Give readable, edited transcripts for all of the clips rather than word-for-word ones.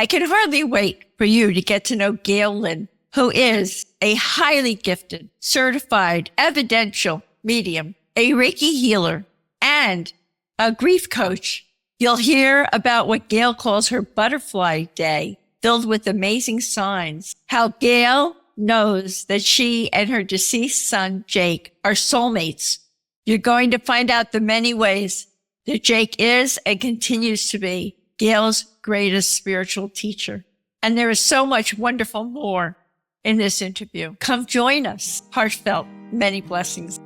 I can hardly wait for you to get to know Gail Lynn, who is a highly gifted, certified, evidential medium, a Reiki healer, and a grief coach. You'll hear about what Gail calls her butterfly day, filled with amazing signs, how Gail knows that she and her deceased son, Jake, are soulmates. You're going to find out the many ways that Jake is and continues to be Gail's greatest spiritual teacher. And there is so much wonderful more in this interview. Come join us. Heartfelt, many blessings.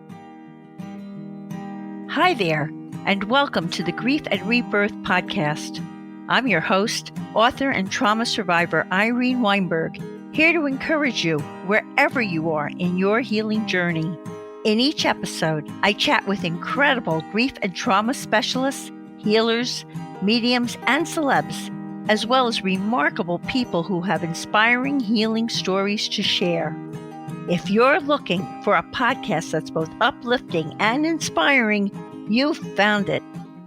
Hi there, and welcome to the Grief and Rebirth podcast. I'm your host, author and trauma survivor Irene Weinberg, here to encourage you wherever you are in your healing journey. In each episode, I chat with incredible grief and trauma specialists, healers, mediums, and celebs, as well as remarkable people who have inspiring healing stories to share. If you're looking for a podcast that's both uplifting and inspiring, you've found it.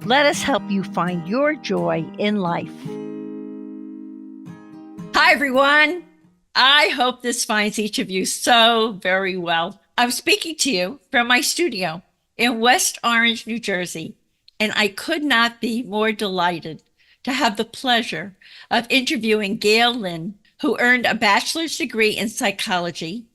Let us help you find your joy in life. Hi, everyone. I hope this finds each of you so very well. I'm speaking to you from my studio in West Orange, New Jersey, and I could not be more delighted to have the pleasure of interviewing Gail Lynn, who earned a bachelor's degree in psychology,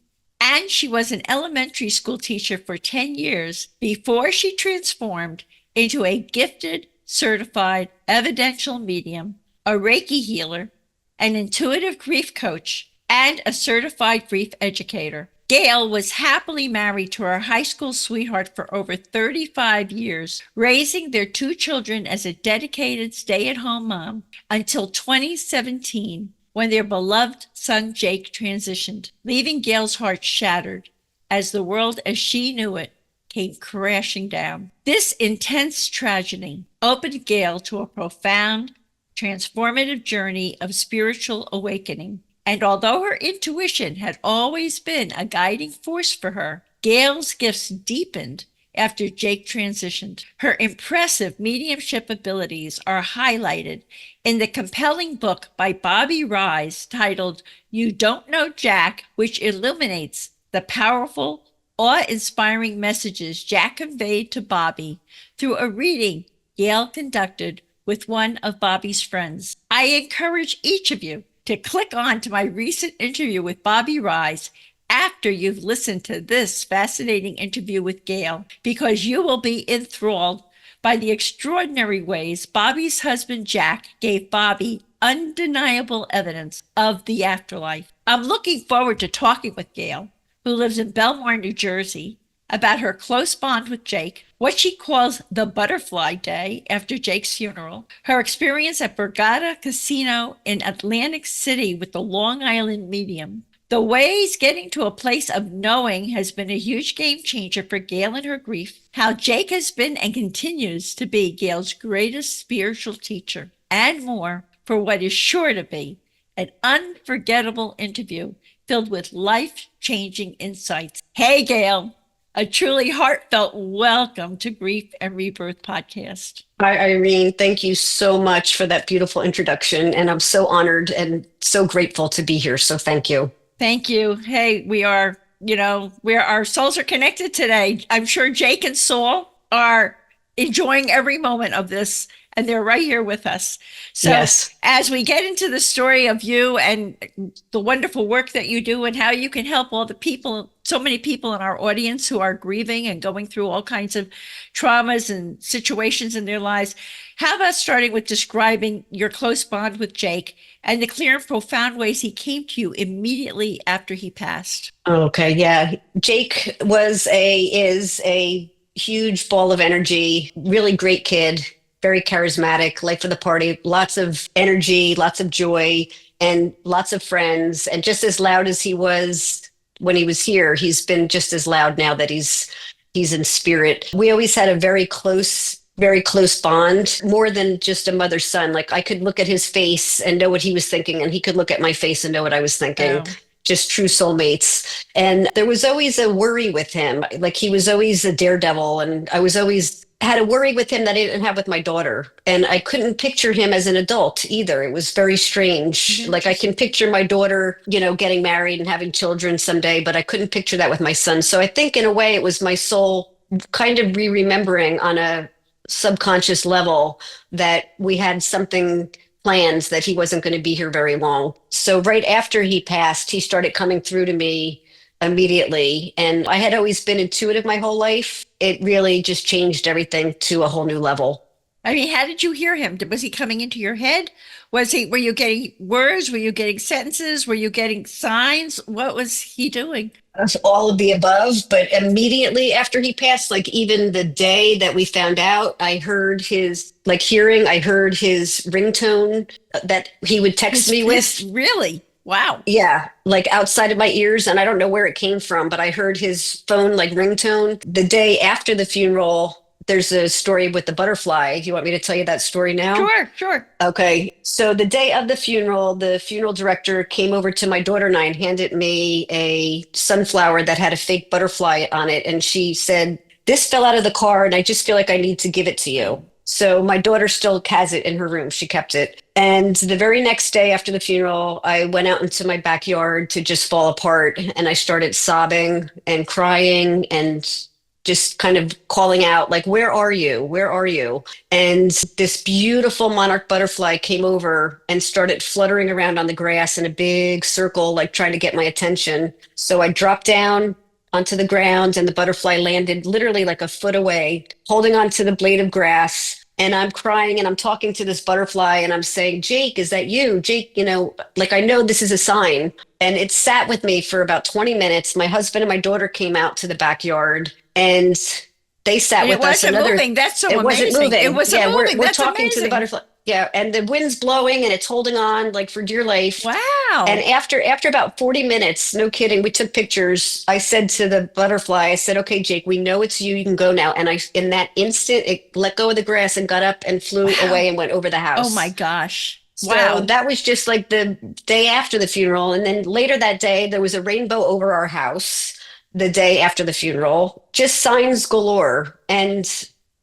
and she was an elementary school teacher for 10 years before she transformed into a gifted, certified, evidential medium, a Reiki healer, an intuitive grief coach, and a certified grief educator. Gail was happily married to her high school sweetheart for over 35 years, raising their two children as a dedicated stay-at-home mom until 2017, when their beloved son Jake transitioned, leaving Gail's heart shattered as the world as she knew it came crashing down. This intense tragedy opened Gail to a profound, transformative journey of spiritual awakening. And although her intuition had always been a guiding force for her, Gail's gifts deepened after Jake transitioned. Her impressive mediumship abilities are highlighted in the compelling book by Bobby Rise titled You Don't Know Jack, which illuminates the powerful, awe-inspiring messages Jack conveyed to Bobby through a reading Gail conducted with one of Bobby's friends. I encourage each of you to click on to my recent interview with Bobby Rise after you've listened to this fascinating interview with Gail, because you will be enthralled by the extraordinary ways Bobby's husband Jack gave Bobby undeniable evidence of the afterlife. I'm looking forward to talking with Gail, who lives in Belmar, New Jersey, about her close bond with Jake, what she calls the butterfly day after Jake's funeral, her experience at Borgata Casino in Atlantic City with the Long Island medium, the ways getting to a place of knowing has been a huge game changer for Gail and her grief, how Jake has been and continues to be Gail's greatest spiritual teacher, and more for what is sure to be an unforgettable interview filled with life-changing insights. Hey, Gail. A truly heartfelt welcome to Grief and Rebirth podcast. Hi, Irene. Thank you so much for that beautiful introduction. And I'm so honored and so grateful to be here. So thank you. Thank you. Hey, our souls are connected today. I'm sure Jake and Saul are enjoying every moment of this, and they're right here with us. So yes. As we get into the story of you and the wonderful work that you do and how you can help all the people, so many people in our audience who are grieving and going through all kinds of traumas and situations in their lives, how about starting with describing your close bond with Jake and the clear and profound ways he came to you immediately after he passed? Okay. Yeah. Jake is a huge ball of energy, really great kid, very charismatic, life of the party, lots of energy, lots of joy, and lots of friends. And just as loud as he was when he was here, he's been just as loud now that he's in spirit. We always had a very close bond, more than just a mother-son. Like I could look at his face and know what he was thinking, and he could look at my face and know what I was thinking. Oh. Just true soulmates. And there was always a worry with him. Like he was always a daredevil, and I was always had a worry with him that I didn't have with my daughter. And I couldn't picture him as an adult either. It was very strange. Like I can Interesting. picture my daughter, getting married and having children someday, but I couldn't picture that with my son. So I think in a way it was my soul kind of re-remembering on a subconscious level that we had something planned, that he wasn't going to be here very long. So right after he passed, he started coming through to me immediately. And I had always been intuitive my whole life. It really just changed everything to a whole new level. I mean, how did you hear him? Was he coming into your head? Were you getting words? Were you getting sentences? Were you getting signs? What was he doing? Of all of the above, but immediately after he passed, like even the day that we found out, I heard his like hearing, I heard his ringtone that he would text me with. Really? Wow. Yeah, like outside of my ears, and I don't know where it came from, but I heard his phone like ringtone. The day after the funeral, there's a story with the butterfly. Do you want me to tell you that story now? Sure, sure. Okay. So the day of the funeral director came over to my daughter and I and handed me a sunflower that had a fake butterfly on it. And she said, "This fell out of the car and I just feel like I need to give it to you." So my daughter still has it in her room. She kept it. And the very next day after the funeral, I went out into my backyard to just fall apart. And I started sobbing and crying and just kind of calling out, like, "Where are you? Where are you?" And this beautiful monarch butterfly came over and started fluttering around on the grass in a big circle, like trying to get my attention. So I dropped down onto the ground and the butterfly landed literally like a foot away, holding onto the blade of grass. And I'm crying and I'm talking to this butterfly and I'm saying, "Jake, is that you? Jake, like I know this is a sign." And it sat with me for about 20 minutes. My husband and my daughter came out to the backyard and they sat And it with us wasn't another. moving. That's so It wasn't amazing. It moving. wasn't Yeah, moving. we're That's talking to the amazing. butterfly. Yeah, and the wind's blowing and it's holding on like for dear life. And Wow. after about 40 minutes, no kidding, we took pictures. I said to the butterfly, I said, "Okay, Jake, we know it's you. You can go now." And in that instant, it let go of the grass and got up and flew Wow. away and went over the Oh my house. gosh. So Wow. that was just like the day after the funeral. And then later that day, there was a rainbow over our house the day after the funeral, just signs galore. And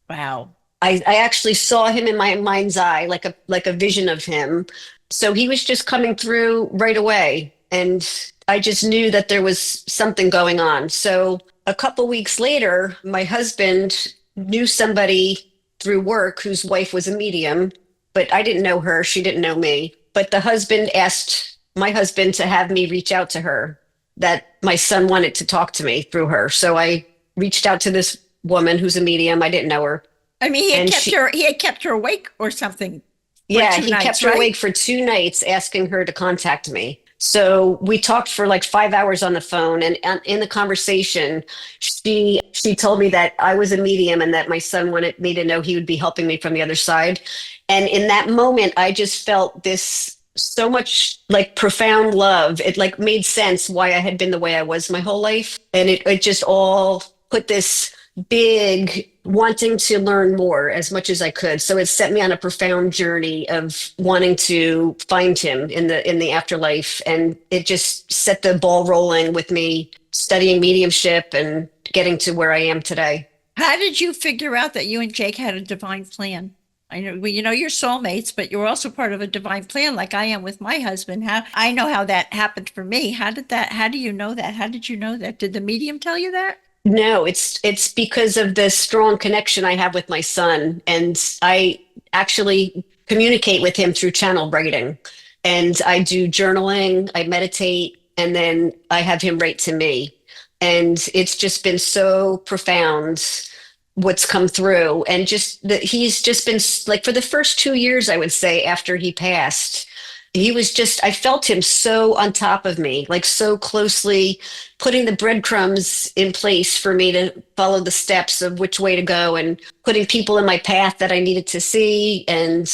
Wow. I actually saw him in my mind's eye, like a vision of him. So he was just coming through right away. And I just knew that there was something going on. So a couple weeks later, my husband knew somebody through work whose wife was a medium, but I didn't know her. She didn't know me. But the husband asked my husband to have me reach out to her, that my son wanted to talk to me through her. So I reached out to this woman who's a medium. I didn't know her. I mean, And she, he had kept her awake or something for yeah, two he kept nights, her right? awake for 2 nights asking her to contact me. So we talked for like 5 hours on the phone, and in the conversation, she told me that I was a medium and that my son wanted me to know he would be helping me from the other side. And in that moment, I just felt this so much like profound love. It like made sense why I had been the way I was my whole life, and it just all put this big wanting to learn more as much as I could. So it set me on a profound journey of wanting to find him in the afterlife. And it just set the ball rolling with me studying mediumship and getting to where I am today. How did you figure out that you and Jake had a divine plan? I know, well, you know, you're soulmates, but you're also part of a divine plan, like I am with my husband. How I know how that happened for me. How do you know that? How did you know that? Did the medium tell you that? No, it's because of the strong connection I have with my son, and I actually communicate with him through channel writing. And I do journaling, I meditate, and then I have him write to me. And it's just been so profound what's come through. And just that he's just been like for the first 2 years, I would say, after he passed, he was just, I felt him so on top of me, like so closely putting the breadcrumbs in place for me to follow the steps of which way to go and putting people in my path that I needed to see. And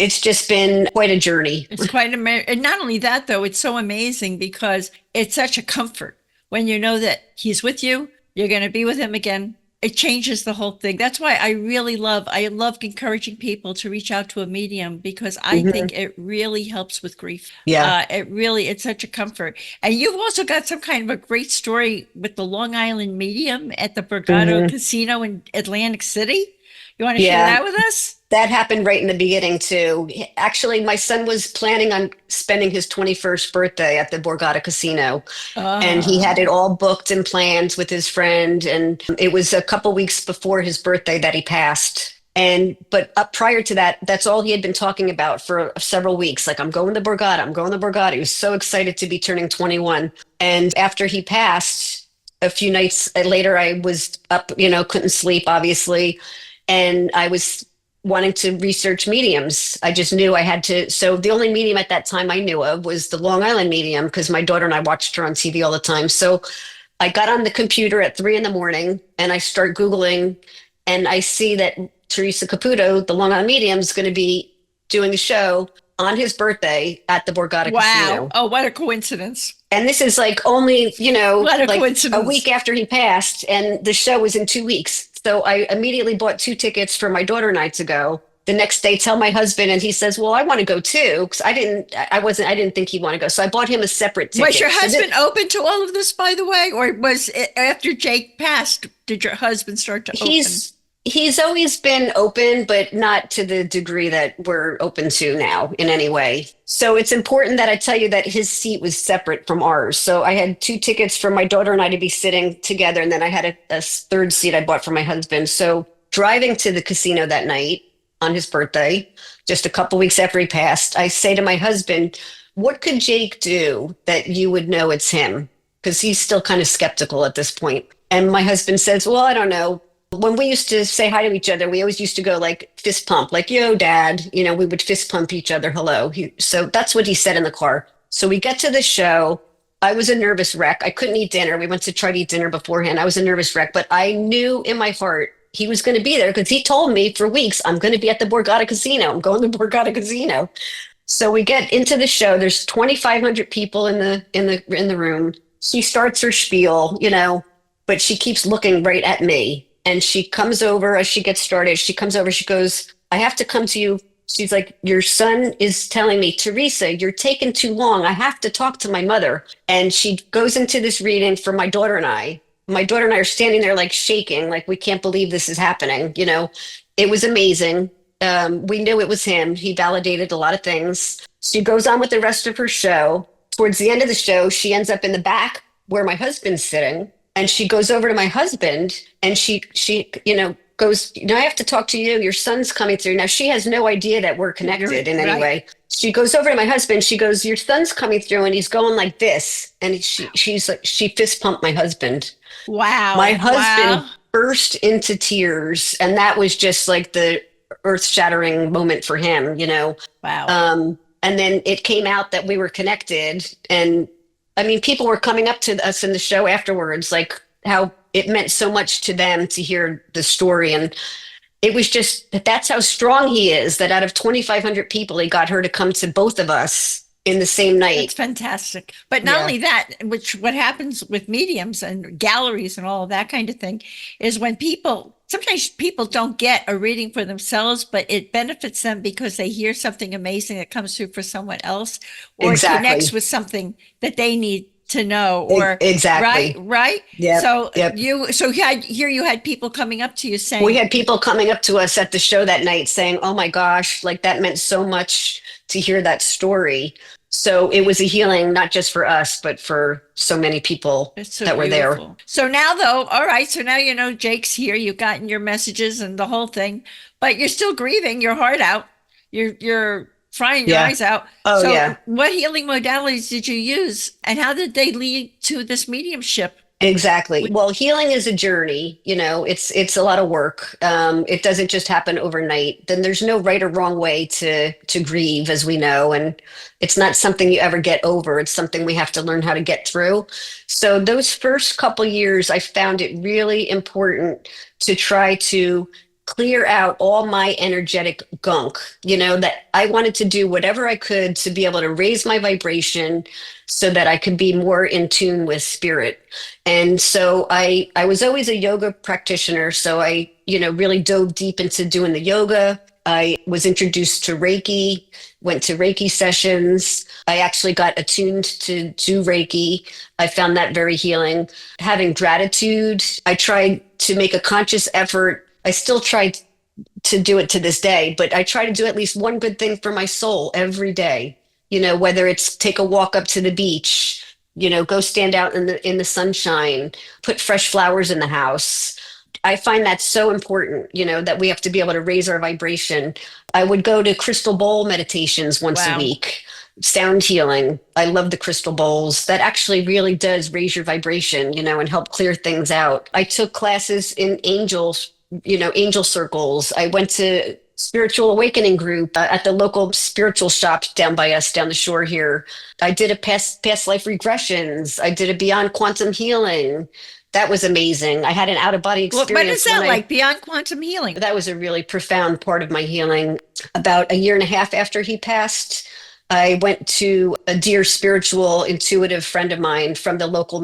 it's just been quite a journey. It's quite amazing. And not only that, though, it's so amazing because it's such a comfort when you know that he's with you, you're going to be with him again. It changes the whole thing. That's why I love encouraging people to reach out to a medium because I Mhm. think it really helps with grief. Yeah. It's such a comfort. And you've also got some kind of a great story with the Long Island medium at the Borgata Mhm. Casino in Atlantic City. You want to share Yeah. that with us? That happened right in the beginning too. Actually, my son was planning on spending his 21st birthday at the Borgata Casino, and he had it Uh, all booked and planned with his friend. And it was a couple weeks before his birthday that he passed. And but up prior to that, that's all he had been talking about for several weeks. Like, I'm going to Borgata, I'm going to Borgata. He was so excited to be turning 21. And after he passed, a few nights later, I was up, couldn't sleep, obviously. And I was wanting to research mediums. I just knew I had to. So the only medium at that time I knew of was the Long Island medium, because my daughter and I watched her on TV all the time. So I got on the computer at 3 a.m. and I start Googling, and I see that Teresa Caputo, the Long Island medium, is going to be doing a show on his birthday at the Borgata wow. Casino. Oh, what a coincidence. And this is like only, What a like a coincidence. week after he passed, and the show was in 2 weeks. So I immediately bought 2 tickets for my daughter and I to go. The next day, tell my husband, and he says, "Well, I want to go too," because I didn't think he'd want to go. So I bought him a separate Was your ticket. husband open to all of this, by the way? Or was it after Jake passed, did your husband start to open? He's always been open, but not to the degree that we're open to now in any way. So it's important that I tell you that his seat was separate from ours. So I had 2 tickets for my daughter and I to be sitting together, and then I had a third seat I bought for my husband. So driving to the casino that night on his birthday, just a couple weeks after he passed, I say to my husband, "What could Jake do that you would know it's him?" Because he's still kind of skeptical at this point. And my husband says, "Well, I don't know. When we used to say hi to each other, we always used to go like fist pump, like, yo, dad." We would fist pump each other. Hello. So that's what he said in the car. So we get to the show. I was a nervous wreck. I couldn't eat dinner. We went to try to eat dinner beforehand. I was a nervous wreck, but I knew in my heart he was going to be there, because he told me for weeks, "I'm going to be at the Borgata Casino. I'm going to Borgata Casino." So we get into the show. There's 2,500 people in the room. She starts her spiel, but she keeps looking right at me. And she comes over as she gets started. She comes over, she goes, "I have to come to you." She's like, "Your son is telling me, Teresa, you're taking too long. I have to talk to my mother." And she goes into this reading for my daughter and I. My daughter and I are standing there like shaking, like, we can't believe this is happening. It was amazing. We knew it was him. He validated a lot of things. She goes on with the rest of her show. Towards the end of the show, she ends up in the back where my husband's sitting. And she goes over to my husband, and she goes, "I have to talk to you. Your son's coming through." Now she has no idea that we're connected in any Right. way. She goes over to my husband. She goes, "Your son's coming through, and he's going like this." And she's like, she fist pumped my husband. My Wow. husband Wow. burst into tears, and that was just like the earth-shattering moment for him. Wow. And then it came out that we were connected, and I mean, people were coming up to us in the show afterwards, like how it meant so much to them to hear the story. And it was just that's how strong he is, that out of 2,500 people, he got her to come to both of us in the same That's night. fantastic. But not Yeah, only that, which what happens with mediums and galleries and all of that kind of thing is when sometimes people don't get a reading for themselves, but it benefits them because they hear something amazing that comes through for someone else, or it connects exactly. with something that they need to know, or right, Exactly. right. Yep. So Yep. you had people coming up to you We saying, had people coming up to us at the show that night saying, "Oh my gosh, like that meant so much to hear that story." So it was a healing, not just for us, but for so many people it's so that were there. beautiful. So now, though, all right. So now Jake's here. You've gotten your messages and the whole thing, but you're still grieving your heart out. You're crying your Yeah. eyes out. Oh, So, yeah. what healing modalities did you use, and how did they lead to this mediumship? Exactly. Well, healing is a journey, it's a lot of work. It doesn't just happen overnight. Then there's no right or wrong way to grieve, as we know, and it's not something you ever get over. It's something we have to learn how to get through. So those first couple years, I found it really important to try to clear out all my energetic gunk, that I wanted to do whatever I could to be able to raise my vibration so that I could be more in tune with spirit. And so I was always a yoga practitioner. So I, really dove deep into doing the yoga. I was introduced to Reiki, went to Reiki sessions. I actually got attuned to do Reiki. I found that very healing. Having gratitude, I tried to make a conscious effort. I still try to do it to this day, but I try to do at least one good thing for my soul every day. You know, whether it's take a walk up to the beach, you know, go stand out in the sunshine, put fresh flowers in the house. I find that so important, you know, that we have to be able to raise our vibration. I would go to crystal bowl meditations once a Wow. week, sound healing. I love the crystal bowls. That actually really does raise your vibration, you know, and help clear things out. I took classes in angels, you know, angel circles. I went to spiritual awakening group at the local spiritual shop down by us down the shore here. I did a past life regressions. I did a beyond quantum healing. That was amazing. I had an out of body What is experience that when I like beyond quantum healing? that was a really profound part of my healing. About a year and a half after he passed, I went to a dear spiritual intuitive friend of mine from the local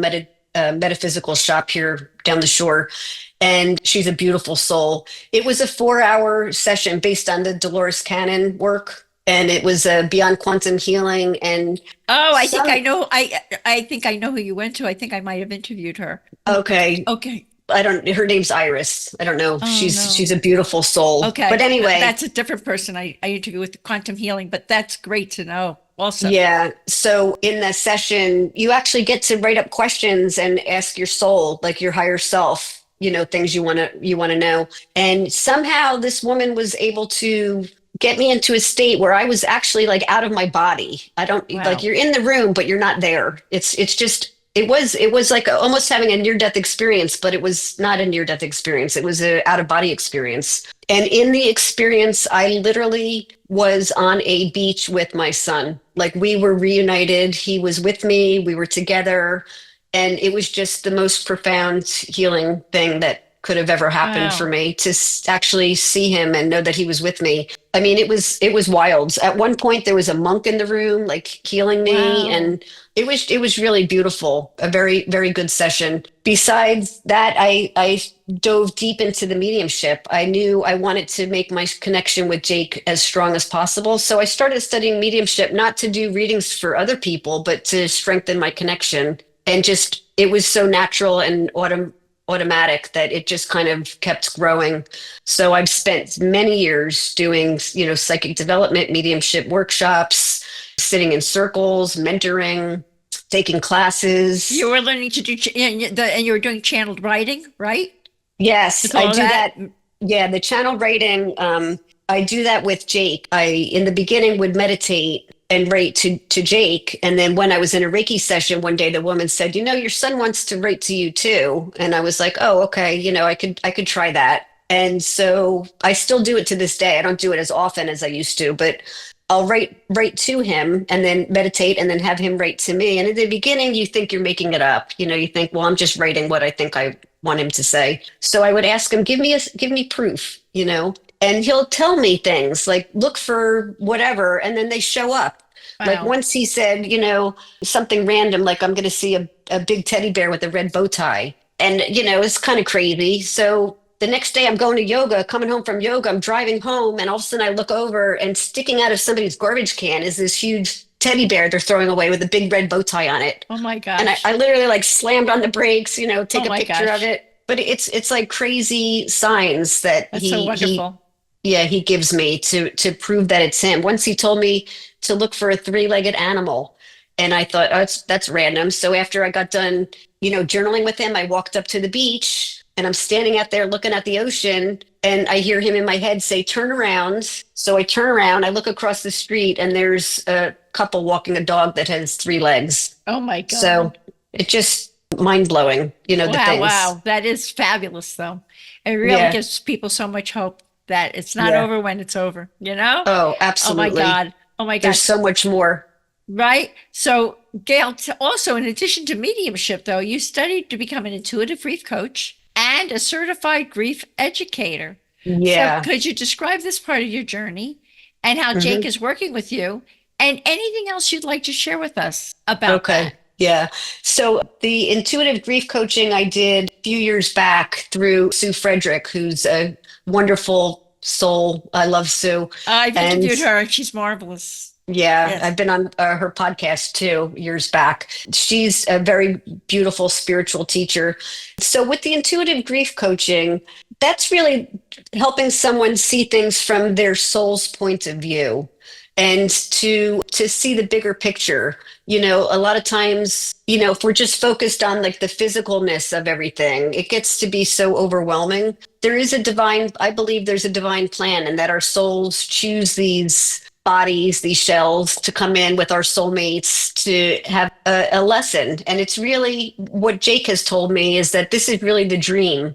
metaphysical shop here down the shore. And she's a beautiful soul. It was a 4-hour session based on the Dolores Cannon work. And it was beyond quantum healing and Oh, I think some, I know. I think I know who you went to. I think I might have interviewed her. okay, Okay. I don't, her name's Iris. I don't know. Oh She's no. a beautiful soul. But Okay. anyway, That's a different person I interviewed with quantum healing, but that's great to know also. yeah. So in the session, you actually get to write up questions and ask your soul, like your higher self, you know, things you want to know. And somehow this woman was able to get me into a state where I was actually like out of my body. I don't like Wow. you're in the room, but you're not there. It's just it was like almost having a near death experience, but it was not a near death experience. It was a out of body experience. And in the experience, I literally was on a beach with my son. Like we were reunited. He was with me. We were together. And it was just the most profound healing thing that could have ever happened for Wow. me to actually see him and know that he was with me. I mean, it was wild. At one point, there was a monk in the room, like healing me, Wow. and it was really beautiful. A very very good session. Besides that, I dove deep into the mediumship. I knew I wanted to make my connection with Jake as strong as possible, so I started studying mediumship not to do readings for other people, but to strengthen my connection. And just it was so natural and automatic that it just kind of kept growing. So I've spent many years doing, you know, psychic development, mediumship workshops, sitting in circles, mentoring, taking You classes. were learning to do, and you were doing channeled writing, right? Yes, With I all of do that. that. Yeah, the channel writing, I do that with Jake. I, in the beginning, would meditate and write to Jake. And then when I was in a Reiki session one day, the woman said, "You know, your son wants to write to you too." And I was like, "Oh, okay. You know, I could try that." And so I still do it to this day. I don't do it as often as I used to, but I'll write to him and then meditate and then have him write to me. And in the beginning, you think you're making it up. You know, you think, well, I'm just writing what I think I want him to say. So I would ask him, give me proof, you know, and he'll tell me things like, look for whatever. And then they show up. Like Wow. once he said, you know, something random, like I'm going to see a big teddy bear with a red bow tie. And, you know, it's kind of crazy. So the next day I'm going to yoga, coming home from yoga, I'm driving home, and all of a sudden I look over and sticking out of somebody's garbage can is this huge teddy bear they're throwing away with a big red bow tie on it. Oh my And I gosh. literally like slammed on the brakes, you know, Oh take a my picture of gosh. it. But it's like crazy signs that That's so he wonderful. yeah, he gives me to prove that it's him. Once he told me to look for a three-legged animal, and I thought, oh, that's random. So after I got done, you know, journaling with him, I walked up to the beach and I'm standing out there looking at the ocean, and I hear him in my head say, "Turn around." So I turn around, I look across the street, and there's a couple walking a dog that has three legs. Oh my So God. it just mind blowing, you know, the Wow, things. wow. That is fabulous, though. It really Yeah, gives people so much hope that it's not yeah. over when it's over, you know? Oh, Oh my absolutely. God. Oh my There's God. so much more. Right? So, Gail, also, in addition to mediumship, though, you studied to become an intuitive grief coach and a certified grief educator. So, Yeah. could you describe this part of your journey and how Jake Hmm. is working with you and anything else you'd like to share with us about that? Okay. Yeah. So the intuitive grief coaching I did a few years back through Sue Frederick, who's a wonderful soul. I love Sue. I've And interviewed her and she's marvelous. yeah, Yes. I've been on her podcast too years back. She's a very beautiful spiritual teacher. So with the intuitive grief coaching, that's really helping someone see things from their soul's point of view and to see the bigger picture. A lot of times, if we're just focused on like the physicalness of everything, it gets to be so overwhelming. There is a divine, I believe there's a divine plan, and that our souls choose these bodies, these shells, to come in with our soulmates to have a lesson. And it's really what Jake has told me is that this is really the dream,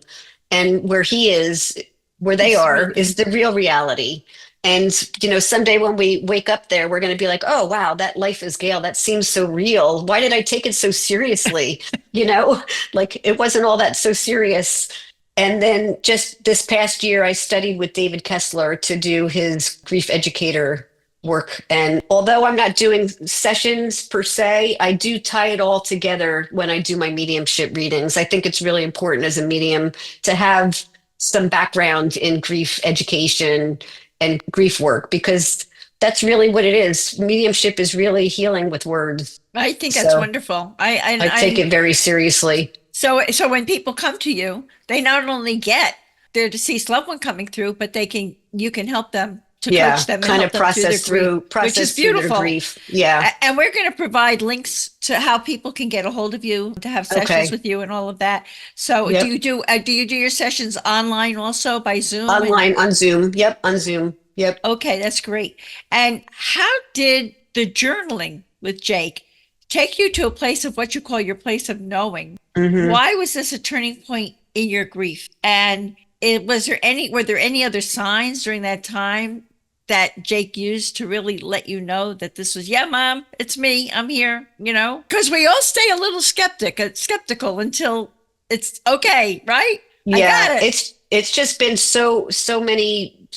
and where he is, where they It's are, really, is the real reality. And someday when we wake up there, we're going to be like, oh wow, that life is Gail, that seems so real. Why did I take it so seriously? you know like it wasn't all that so serious. And then just this past year, I studied with David Kessler to do his grief educator work. And although I'm not doing sessions per se, I do tie it all together when I do my mediumship readings. I think it's really important as a medium to have some background in grief education and grief work, because that's really what it is. Mediumship is really healing with words. I think that's So wonderful. I take it very seriously. So when people come to you, they not only get their deceased loved one coming through, but you can help them to Yeah, coach them and kind help of them through their grief, which is process through their beautiful. grief. Yeah. And we're going to provide links to how people can get a hold of you to have sessions Okay. with you and all of that. So Yep. do you do your sessions online also by Zoom? And Online on Zoom. Yep, on Zoom. Yep. okay, that's great. And how did the journaling with Jake take you to a place of what you call your place of knowing? hmm Why was this a turning point in your grief? And were there any other signs during that time that Jake used to really let you know that this was, yeah, mom, it's me, I'm here, Because we all stay a little skeptical until it's okay, right? I Yeah, got it. it's just been so many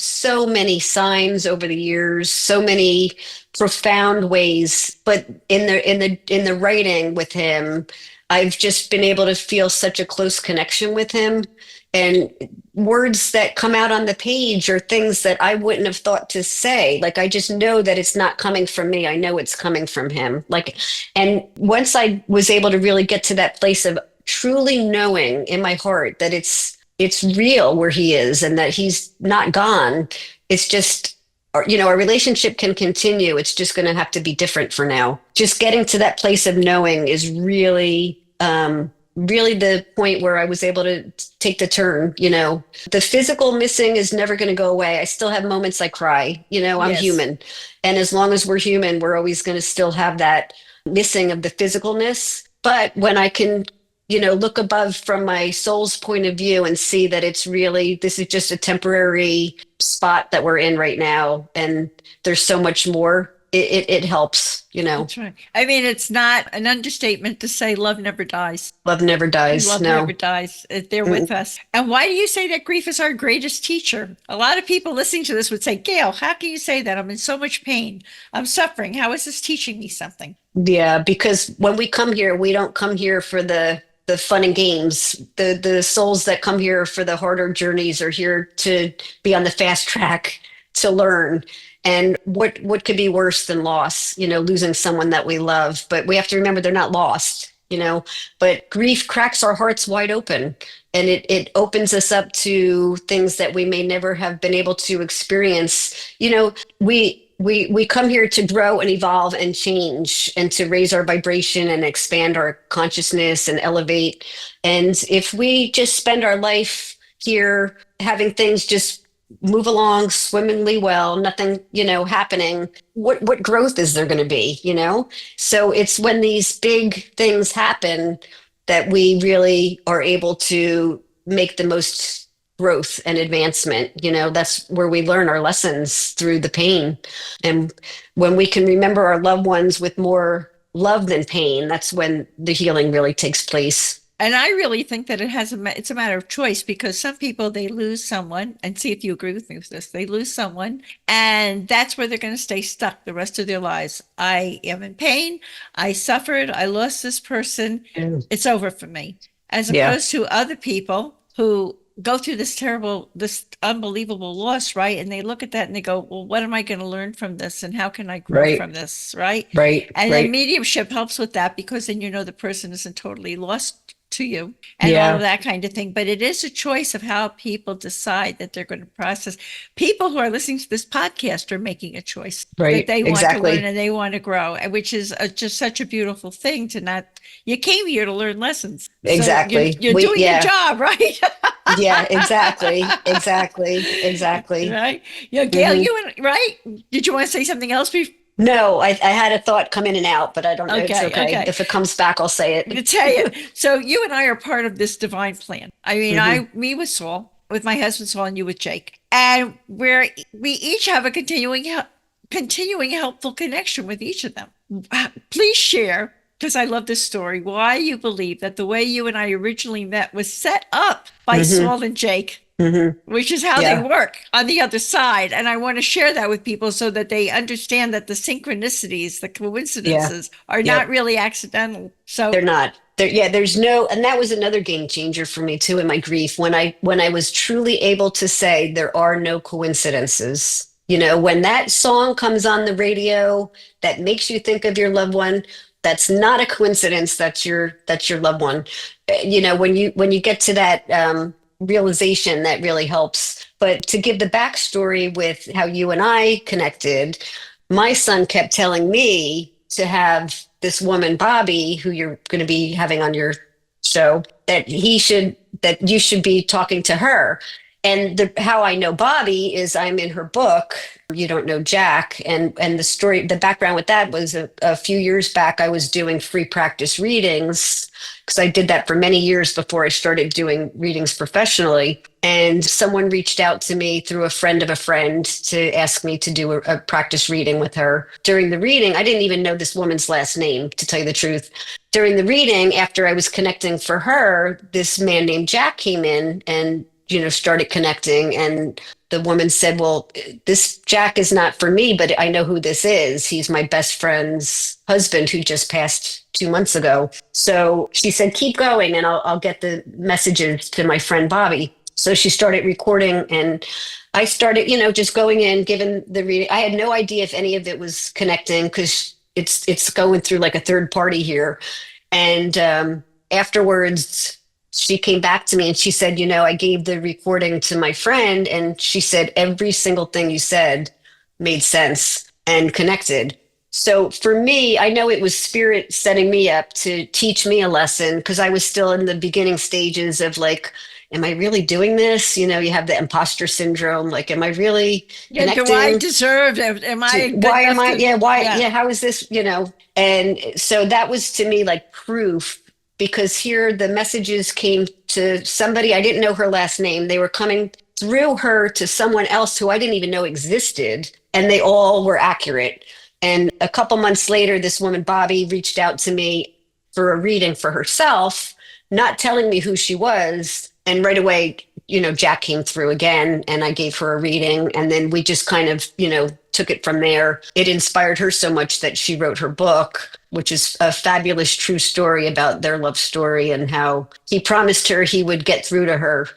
signs over the years, so many profound ways. But in the writing with him, I've just been able to feel such a close connection with him. And words that come out on the page are things that I wouldn't have thought to say. Like I just know that it's not coming from me. I know it's coming from him. And once I was able to really get to that place of truly knowing in my heart that it's real where he is and that he's not gone, it's just our relationship can continue. It's just going to have to be different for now. Just getting to that place of knowing is really the point where I was able to take the turn. The physical missing is never going to go away. I still have moments I cry. I'm Yes. human, and as long as we're human, we're always going to still have that missing of the physicalness. But when I can look above from my soul's point of view and see that this is just a temporary spot that we're in right now. And there's so much more. It helps. That's right. I mean, it's not an understatement to say love never dies. Love never dies. Love never No. dies. They're with us. And why do you say that grief is our greatest teacher? A lot of people listening to this would say, Gail, how can you say that? I'm in so much pain. I'm suffering. How is this teaching me something? Yeah, because when we come here, we don't come here for the fun and games. The souls that come here for the harder journeys are here to be on the fast track to learn. And what could be worse than loss, losing someone that we love. But we have to remember they're not lost. But grief cracks our hearts wide open, and it opens us up to things that we may never have been able to experience. We come here to grow and evolve and change and to raise our vibration and expand our consciousness and elevate. And if we just spend our life here having things just move along swimmingly well, nothing, happening, what growth is there going to be? So it's when these big things happen that we really are able to make the most growth and advancement. That's where we learn our lessons, through the pain. And when we can remember our loved ones with more love than pain, that's when the healing really takes place. And I really think that it's a matter of choice, because some people, they lose someone, and see if you agree with me with this. They lose someone, and that's where they're going to stay stuck the rest of their lives. I am in pain. I suffered. I lost this person. Mm. It's over for me. As Yeah, opposed to other people who go through this unbelievable loss, right? And they look at that and they go, well, what am I going to learn from this? And how can I grow right, from this, right? right, And then right. mediumship helps with that, because then the person isn't totally lost to you and all of that kind of thing. But it is a choice of how people decide that they're going to process. People who are listening to this podcast are making a choice that they want to learn and they want to grow, which is just such a beautiful thing to not, you came here to learn lessons. Exactly. So you're doing your job, right? Yeah, exactly. Right. Yeah, Gail, right? Did you want to say something else before? No, I had a thought come in and out, but I don't know. It's okay. If it comes back, I'll say it. To tell you. So you and I are part of this divine plan. I mean, me with Saul, with my husband Saul, and you with Jake. And we each have a continuing helpful connection with each of them. Please share, because I love this story, why you believe that the way you and I originally met was set up by Saul and Jake. Which is how they work on the other side. And I want to share that with people so that they understand that the synchronicities, the coincidences are not really accidental. So they're not. There's no, and that was another game changer for me too in my grief when I was truly able to say there are no coincidences. You know, when that song comes on the radio that makes you think of your loved one, that's not a coincidence. That's your loved one. You know, when you get to that realization, that really helps. But to give the backstory with how you and I connected, my son kept telling me to have this woman, Bobby, who you're going to be having on your show, that you should be talking to her. And how I know Bobby is I'm in her book, You Don't Know Jack. And the background with that was a few years back, I was doing free practice readings because I did that for many years before I started doing readings professionally. And someone reached out to me through a friend of a friend to ask me to do a practice reading with her. During the reading, I didn't even know this woman's last name, to tell you the truth. During the reading, after I was connecting for her, this man named Jack came in and started connecting. And the woman said, well, this Jack is not for me, but I know who this is. He's my best friend's husband who just passed 2 months ago. So she said, keep going and I'll get the messages to my friend Bobby. So she started recording and I started, just going in, giving the reading. I had no idea if any of it was connecting because it's going through like a third party here. And afterwards, she came back to me and she said, I gave the recording to my friend and she said, every single thing you said made sense and connected. So for me, I know it was spirit setting me up to teach me a lesson because I was still in the beginning stages of like, am I really doing this? You have the imposter syndrome. Like, am I really connecting? Do I deserve it? How is this, And so that was to me like proof, because here the messages came to somebody, I didn't know her last name. They were coming through her to someone else who I didn't even know existed. And they all were accurate. And a couple months later, this woman, Bobby, reached out to me for a reading for herself, not telling me who she was. And right away, Jack came through again and I gave her a reading. And then we just kind of, took it from there. It inspired her so much that she wrote her book, which is a fabulous true story about their love story and how he promised her he would get through to her,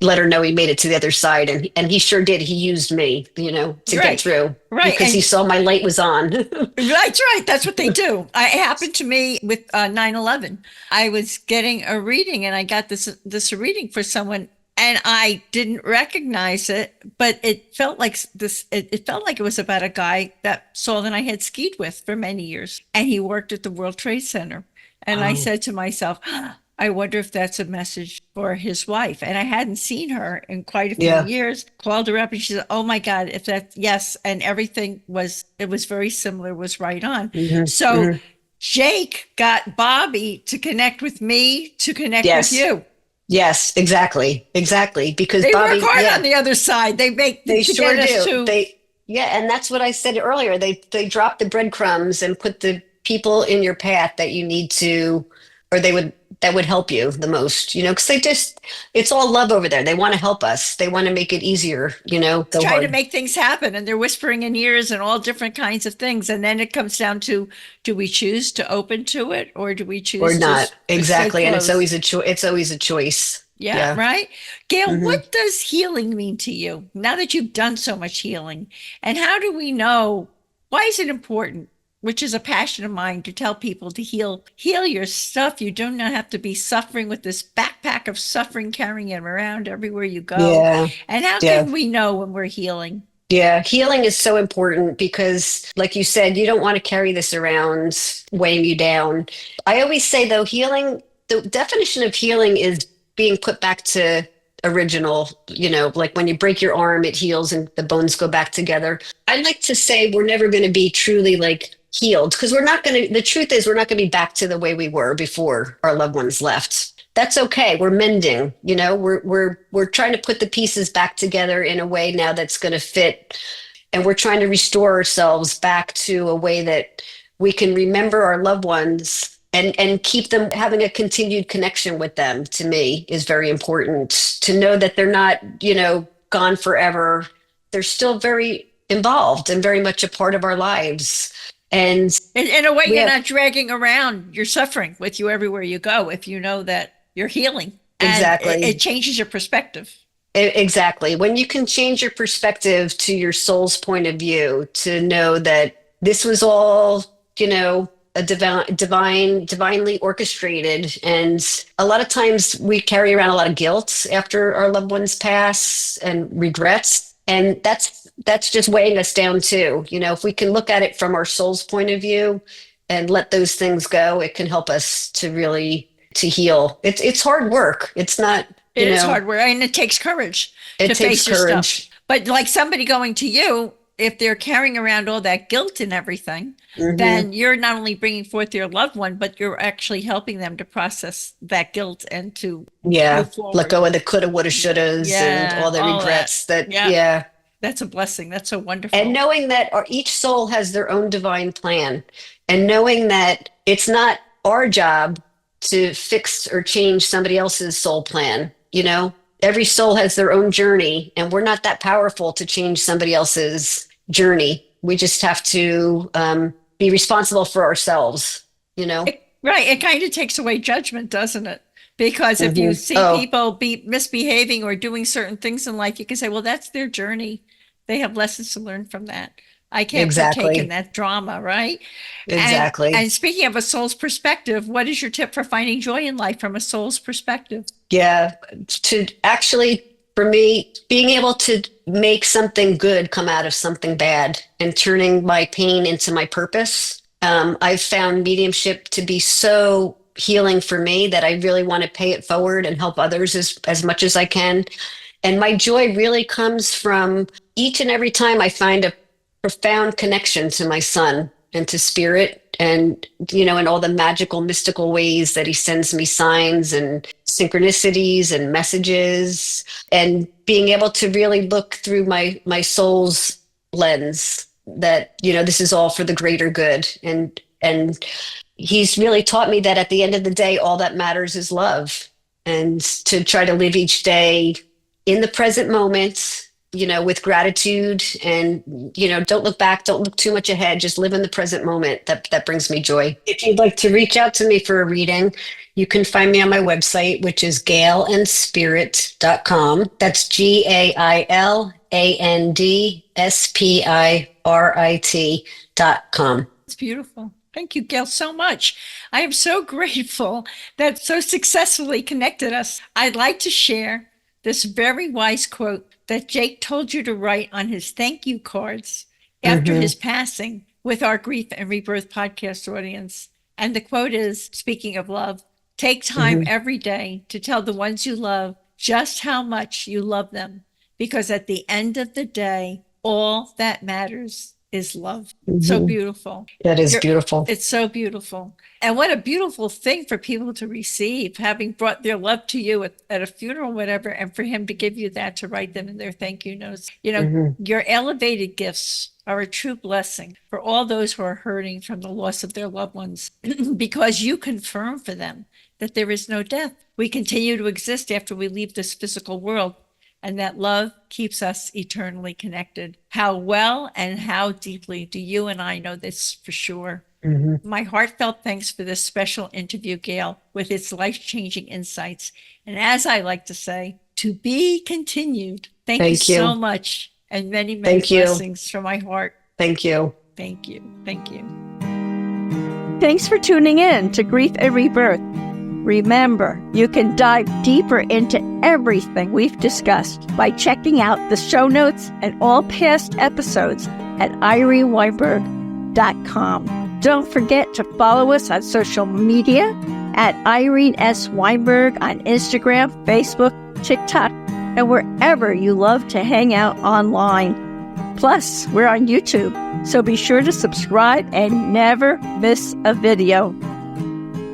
let her know he made it to the other side. And he sure did. He used me, to get through. Right. Because he saw my light was on. Right. That's what they do. It happened to me with 9/11. I was getting a reading and I got this reading for someone and I didn't recognize it, but it felt like it felt like it was about a guy that Saul and I had skied with for many years. And he worked at the World Trade Center. And I said to myself, I wonder if that's a message for his wife. And I hadn't seen her in quite a few years. Called her up and she said, oh my God, if that's, yes. And everything was very similar, was right on. So Jake got Bobby to connect with me, to connect with you. Yes, exactly. Because they Bobby, work hard on the other side. They sure do. And that's what I said earlier. They drop the breadcrumbs and put the people in your path that you need to, or that would help you the most, because it's all love over there. They want to help us. They want to make it easier, trying to make things happen. And they're whispering in ears and all different kinds of things. And then it comes down to, do we choose to open to it or do we choose or not? To exactly. And it's always a choice. Yeah. Right. Gail, what does healing mean to you now that you've done so much healing? And how do we know, why is it important? which is a passion of mine, to tell people to heal your stuff. You do not have to be suffering with this backpack of suffering, carrying it around everywhere you go. Yeah. And how Yeah. can we know when we're healing? Yeah, healing is so important because, like you said, you don't want to carry this around weighing you down. I always say, though, healing, the definition of healing is being put back to original, like when you break your arm, it heals and the bones go back together. I like to say we're never going to be truly like healed because we're not going to, the truth is, we're not going to be back to the way we were before our loved ones left. That's okay. We're mending, we're trying to put the pieces back together in a way now that's going to fit. And we're trying to restore ourselves back to a way that we can remember our loved ones and keep them having a continued connection with them. To me is very important to know that they're not, gone forever. They're still very involved and very much a part of our lives. And In a way, we you're have, not dragging around your suffering with you everywhere you go if you know that you're healing. And it exactly. changes your perspective. Exactly. When you can change your perspective to your soul's point of view, to know that this was all, a divinely orchestrated. And a lot of times we carry around a lot of guilt after our loved ones pass and regrets. And that's just weighing us down too. If we can look at it from our soul's point of view and let those things go, it can help us to really to heal. It's hard work. It's not, It is hard work, and it takes courage it to takes face your stuff. courage. But like somebody going to you, if they're carrying around all that guilt and everything, Hmm. then you're not only bringing forth your loved one, but you're actually helping them to process that guilt and to Yeah. move Let forward. go of the coulda, woulda, shouldas and Yeah, all the all that. regrets that, Yeah, yeah. that's a blessing. That's so And wonderful. knowing that each soul has their own divine plan, and knowing that it's not our job to fix or change somebody else's soul plan. Every soul has their own journey, and we're not that powerful to change somebody else's journey. We just have to be responsible for ourselves, you know? Right. It kind of takes away judgment, doesn't it? Because if you Hmm. see Oh, people be misbehaving or doing certain things in life, you can say, well, that's their journey. They have lessons to learn from that. I can't partake in exactly. that drama, right? And Exactly. speaking of a soul's perspective, what is your tip for finding joy in life from a soul's perspective? Yeah. To actually, for me, being able to make something good come out of something bad and turning my pain into my purpose. I've found mediumship to be so healing for me that I really want to pay it forward and help others as much as I can. And my joy really comes from each and every time I find a profound connection to my son and to spirit and, in all the magical, mystical ways that he sends me signs and synchronicities and messages and being able to really look through my soul's lens that, this is all for the greater good. And he's really taught me that at the end of the day, all that matters is love and to try to live each day in the present moment, with gratitude and, don't look back, don't look too much ahead, just live in the present moment. That brings me joy. If you'd like to reach out to me for a reading, you can find me on my website, which is gailandspirit.com. That's GAILANDSPIRIT.com. It's beautiful. Thank you, Gail, so much. I am so grateful that so successfully connected us. I'd like to share this very wise quote that Jake told you to write on his thank you cards after Hmm. his passing with our Grief and Rebirth podcast audience. And the quote is, speaking of love, take time Hmm. every day to tell the ones you love just how much you love them. Because at the end of the day, all that matters is love. So Hmm. beautiful. That is beautiful. It's so beautiful. And what a beautiful thing for people to receive, having brought their love to you at a funeral, whatever, and for him to give you that to write them in their thank you notes. Hmm. Your elevated gifts are a true blessing for all those who are hurting from the loss of their loved ones, because you confirm for them that there is no death. We continue to exist after we leave this physical world, and that love keeps us eternally connected. How well and how deeply do you and I know this for sure? Hmm. My heartfelt thanks for this special interview, Gail, with its life-changing insights. And as I like to say, to be continued. Thank you Thank so you. much, and many, many Thank you. blessings from my heart. Thank you. Thank you. Thank you. Thanks for tuning in to Grief and Rebirth. Remember, you can dive deeper into everything we've discussed by checking out the show notes and all past episodes at ireneweinberg.com. Don't forget to follow us on social media at Irene S. Weinberg on Instagram, Facebook, TikTok, and wherever you love to hang out online. Plus, we're on YouTube, so be sure to subscribe and never miss a video.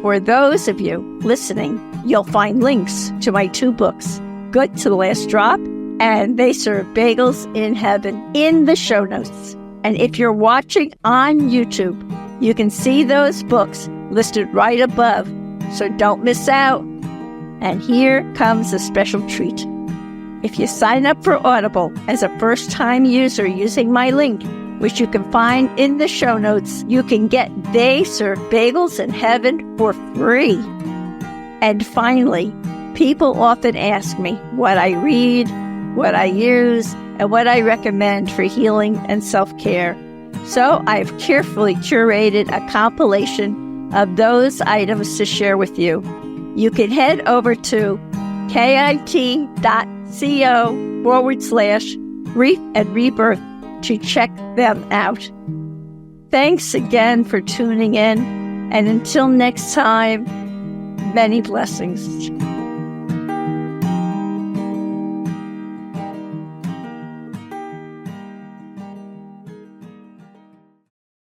For those of you listening, you'll find links to my 2 books, Good to the Last Drop and They Serve Bagels in Heaven, in the show notes. And if you're watching on YouTube, you can see those books listed right above, so don't miss out. And here comes a special treat. If you sign up for Audible as a first-time user using my link, which you can find in the show notes, you can get They Serve Bagels in Heaven for free. And finally, people often ask me what I read, what I use, and what I recommend for healing and self-care. So I've carefully curated a compilation of those items to share with you. You can head over to kit.co/grief and rebirth to check them out. Thanks again for tuning in, and until next time, many blessings.